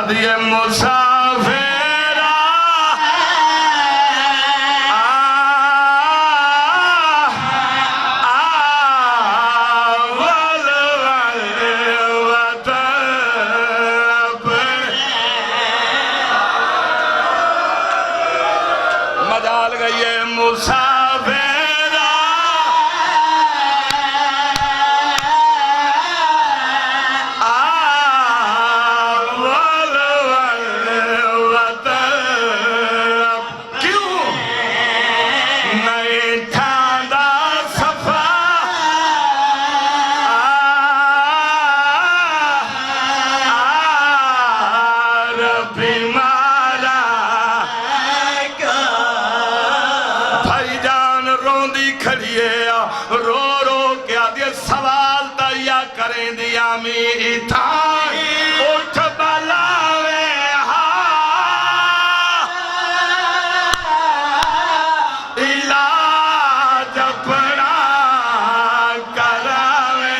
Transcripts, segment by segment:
आदिए मुसाफिरा आवल वाले वतन मजाल गई है मुसाफिरा आवल वाले वतन क्यों नहीं ठांदा सफा रबी मारा भाईजान रोंदी खड़िए रो रो के आदि सवाल तैया करें दिया मेरी था उठ बलावे हा इलाज अपना करावे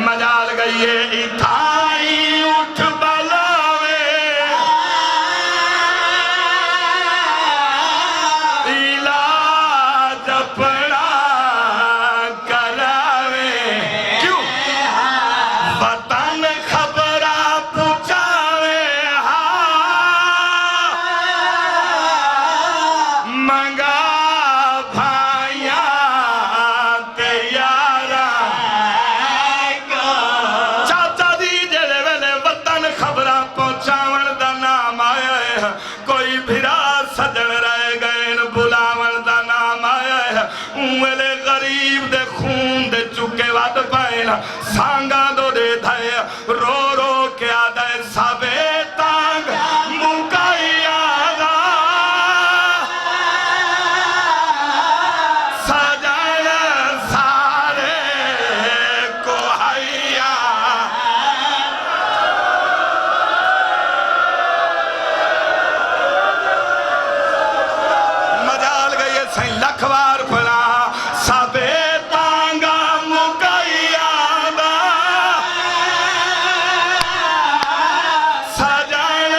मजाल गई है इथाई उठ बलावे इलाज अपना करावे क्यों वतन खबरा पूछावे हा मंगा भाइया ते यारा चाचा दी जेड़े वेले वतन खबरा पहुंचावन दा नाम आया है कोई भिरा सजन रह गए बुलावन दा नाम आया है वेले गरीब दे खून दे चुके वद पाए ना सांगा दो दे थे रो रो के आदे सबे तांग मुकाइया सजन सारे को हैया मजाल गई है सही लखवार फला सबे तांगा मुकाइया सजन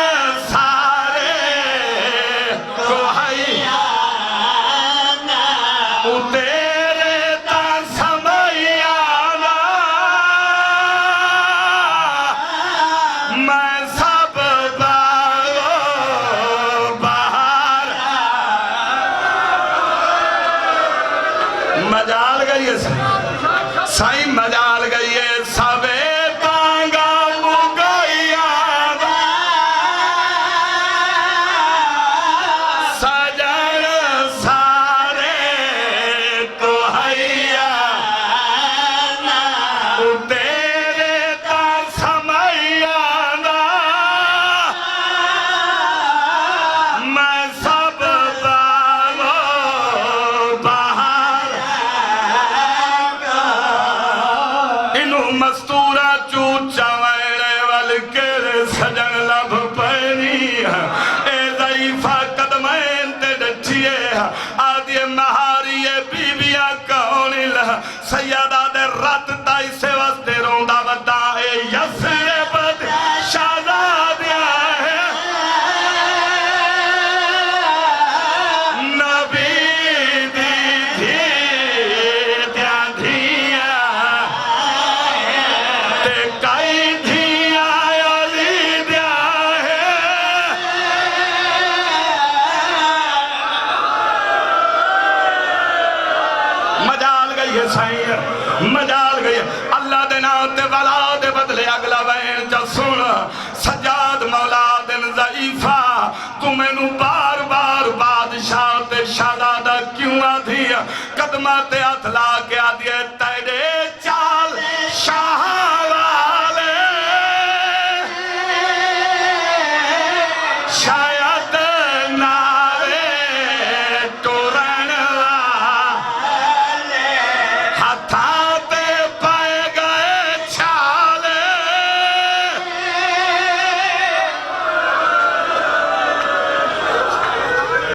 सारे को हैया तेरे ता समैया मैं सब बागो बाहर मजाल गई है साई मजाल गई है सबे तांगा मुगैया सजन सारे को हैया तेरे ता समैया मैं सब बागो बाहर इनू मस्तूरा चूचा वैरे वल के सजन लब पैनी ए ज़ईफ़ा कदमैन ते डठिए आदि महारिए बीबिया कौनी ला सैयदा दे रत ताई से वस्ते रोंदा वदा ए यसरे बद शादादिया है नबी दी धी त्या धिया ते कई धिया अली दिया है मजाल गई है साईं मजाल गई है अल्लाह दे नाम ते वाला दे बदले अगला वैन च सुन सजाद मौला दिन ज़ईफ़ा तू मैनू बार बार बादशाह ते शाहज़ादा क्यों आधी कदमां ते हथ ला के आदी